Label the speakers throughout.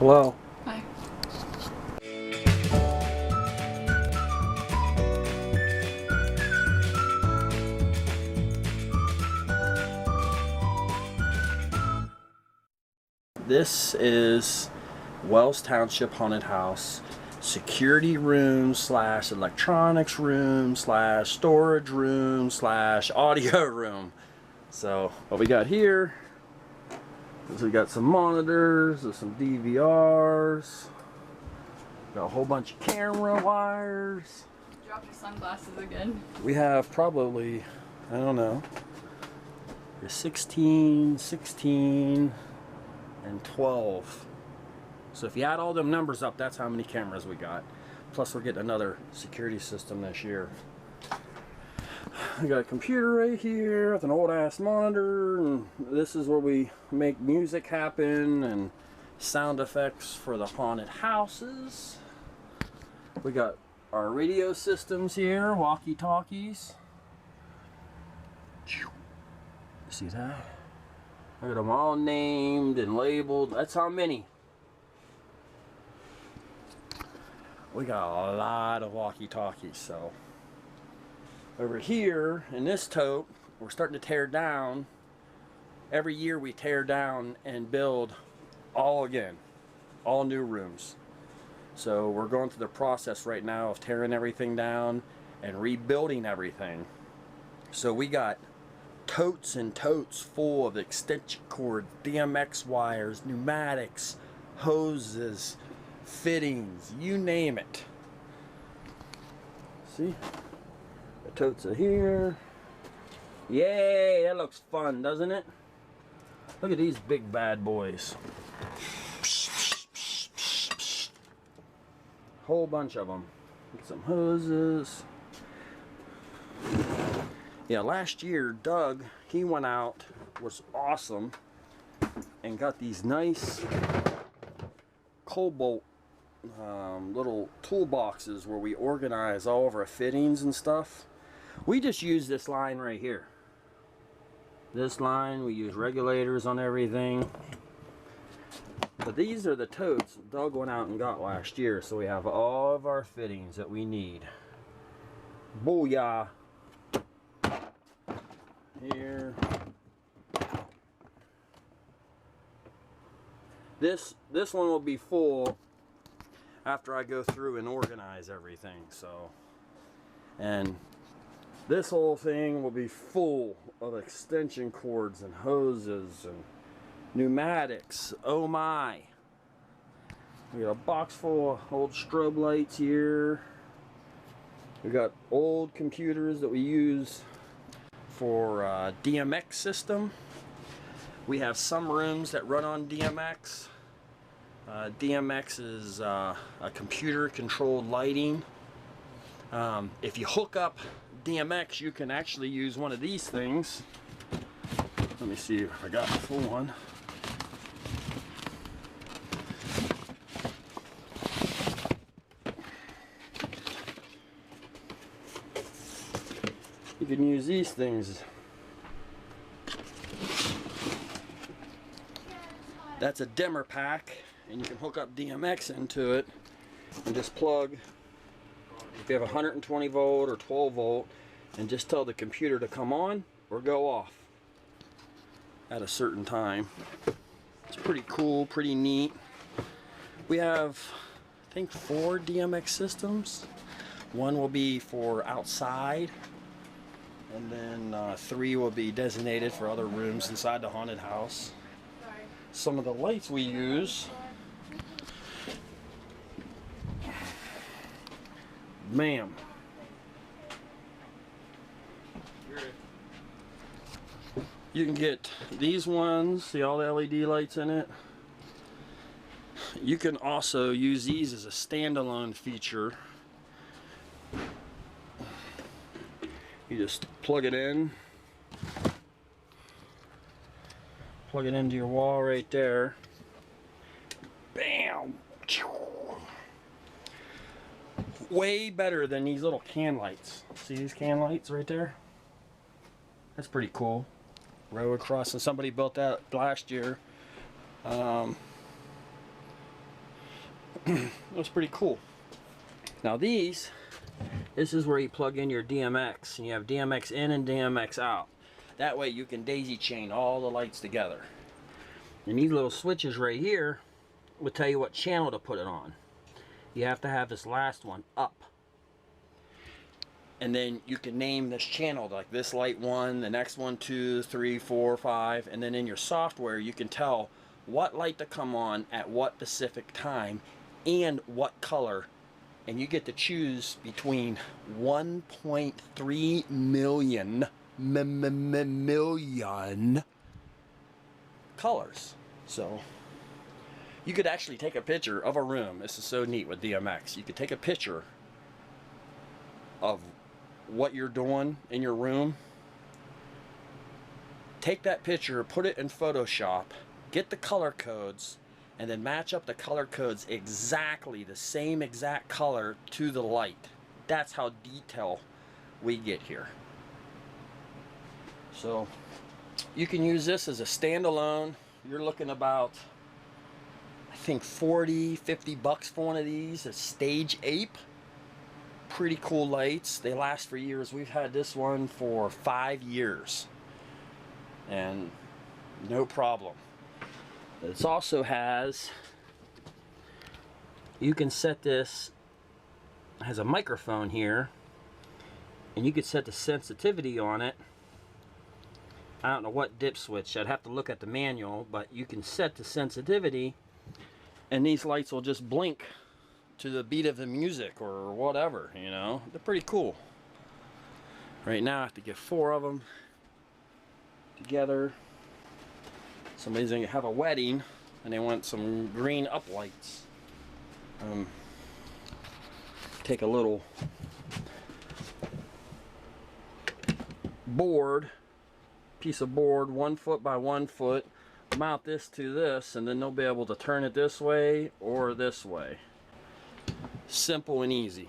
Speaker 1: Hello.
Speaker 2: Hi.
Speaker 1: This is Wells Township Haunted House security room slash electronics room slash storage room slash audio room. So what we got here is we got some monitors, there's some DVRs, got a whole bunch of camera wires.
Speaker 2: Dropped your sunglasses again.
Speaker 1: We have probably, I don't know, 16, and 12. So if you add all them numbers up, that's how many cameras we got. Plus we're getting another security system this year. I got a computer right here with an old ass monitor, and this is where we make music happen and sound effects for the haunted houses. We got our radio systems here, walkie-talkies. See that? I got them all named and labeled. That's how many. We got a lot of walkie-talkies. So over here in this tote, we're starting to tear down. Every year we tear down and build all again, all new rooms. So we're going through the process right now of tearing everything down and rebuilding everything. So we got totes and totes full of extension cord, DMX wires, pneumatics, hoses, fittings, you name it. See? The totes are here. Yay, that looks fun, doesn't it? Look at these big bad boys. Whole bunch of them. Get some hoses. Yeah, last year Doug, he went out, was awesome, and got these nice cobalt little toolboxes where we organize all of our fittings and stuff. We just use this line right here. This line, we use regulators on everything. But these are the totes Doug went out and got last year, so we have all of our fittings that we need. Booyah! Here. This one will be full after I go through and organize everything. So, and this whole thing will be full of extension cords and hoses and pneumatics. Oh my! We got a box full of old strobe lights here. We got old computers that we use for DMX system. We have some rooms that run on DMX. DMX is a computer controlled lighting. If you hook up DMX, you can actually use one of these things. Let me see if I got the full one. You can use these things. That's a dimmer pack, and you can hook up DMX into it and just plug, if you have 120 volt or 12 volt, and just tell the computer to come on or go off at a certain time. It's pretty cool, pretty neat. We have, I think, 4 DMX systems. One will be for outside, and then 3 will be designated for other rooms inside the haunted house. Some of the lights we use, ma'am. You can get these ones, see all the LED lights in it. You can also use these as a standalone feature. You just plug it in. Plug it into your wall right there. Bam! Way better than these little can lights. See these can lights right there? That's pretty cool. Row across, and somebody built that last year. It was pretty cool. Now this is where you plug in your DMX, and you have DMX in and DMX out. That way you can daisy chain all the lights together. And these little switches right here will tell you what channel to put it on. You have to have this last one up. And then you can name this channel, like this light 1, the next one 2, 3, 4, 5, and then in your software you can tell what light to come on at what specific time and what color, and you get to choose between 1.3 million colors. So you could actually take a picture of a room. This is so neat with DMX. You could take a picture of what you're doing in your room, take that picture, put it in Photoshop, get the color codes, and then match up the color codes exactly the same exact color to the light. That's how detailed we get here. So you can use this as a standalone. You're looking about, I think, 40, 50 bucks for one of these. A Stage Ape. Pretty cool lights. They last for years. We've had this one for 5 years and no problem. This also has, you can set this, it has a microphone here, and you could set the sensitivity on it. I don't know what dip switch, I'd have to look at the manual, but you can set the sensitivity and these lights will just blink to the beat of the music or whatever, you know. They're pretty cool. Right now I have to get 4 of them together. Somebody's gonna have a wedding and they want some green up lights. Take a little board, piece of board, 1 foot by 1 foot, mount this to this, and then they'll be able to turn it this way or this way. Simple and easy.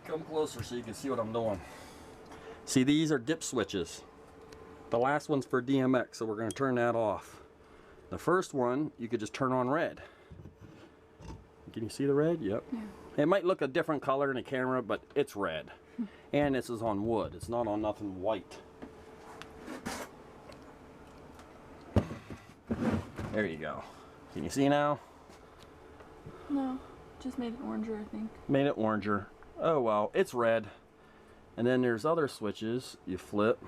Speaker 1: Come closer so you can see what I'm doing. See, these are dip switches. The last one's for DMX, so we're going to turn that off. The first one, you could just turn on red. Can you see the red? Yep. Yeah. It might look a different color in the camera, but it's red. And this is on wood. It's not on nothing white. There you go. Can you see now?
Speaker 2: No, just made it oranger, I think.
Speaker 1: Made it oranger. Oh well, it's red. And then there's other switches you flip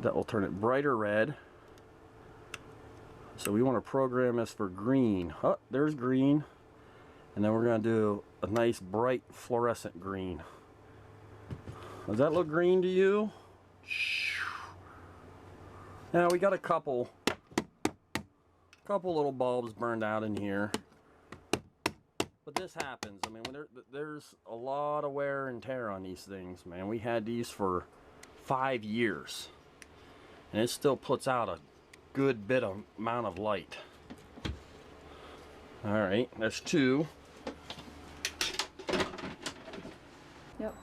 Speaker 1: that will turn it brighter red. So we want to program this for green. Oh, there's green. And then we're going to do a nice bright fluorescent green. Does that look green to you? Now we got a couple little bulbs burned out in here. But this happens. I mean, when there's a lot of wear and tear on these things, man. We had these for 5 years. And it still puts out a good bit of amount of light. Alright, that's 2.
Speaker 2: Yep.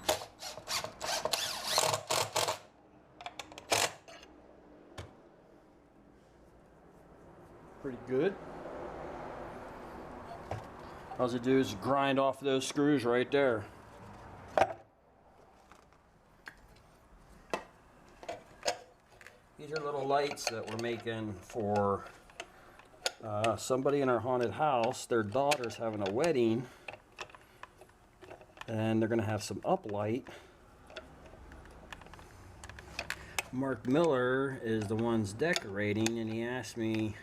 Speaker 1: Pretty good. All you do is grind off those screws right there. These are little lights that we're making for somebody in our haunted house. Their daughter's having a wedding and they're going to have some uplight. Mark Miller is the one's decorating, and he asked me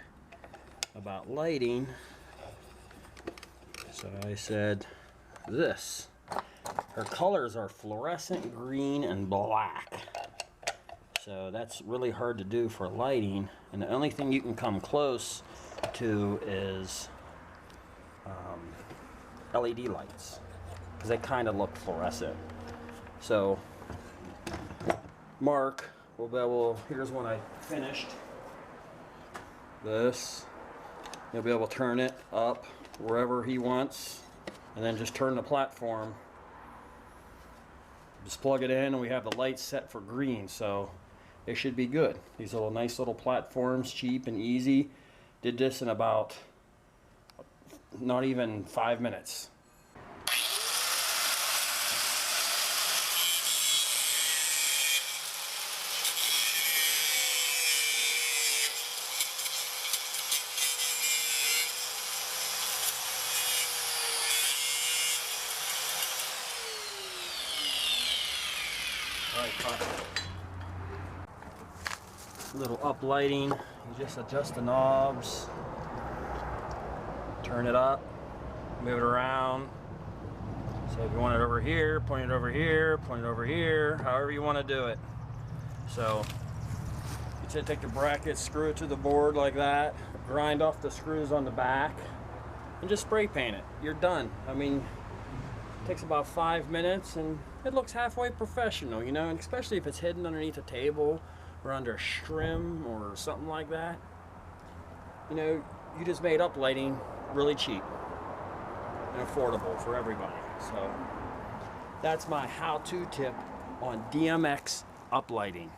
Speaker 1: about lighting. So I said this. Her colors are fluorescent green and black. So that's really hard to do for lighting, and the only thing you can come close to is LED lights, because they kind of look fluorescent. So Mark will be able, here's one I finished. This, he'll be able to turn it up wherever he wants, and then just turn the platform. Just plug it in, and we have the lights set for green, so it should be good. These little nice little platforms, cheap and easy. Did this in about not even 5 minutes. Alright, little up lighting. You just adjust the knobs, turn it up, move it around. So if you want it over here, point it over here, point it over here, however you want to do it. So you just take the bracket, screw it to the board like that, grind off the screws on the back, and just spray paint it. You're done. I mean, it takes about 5 minutes and it looks halfway professional, you know, and especially if it's hidden underneath a table or under a trim or something like that. You know, you just made up lighting really cheap and affordable for everybody. So that's my how-to tip on DMX Up Lighting.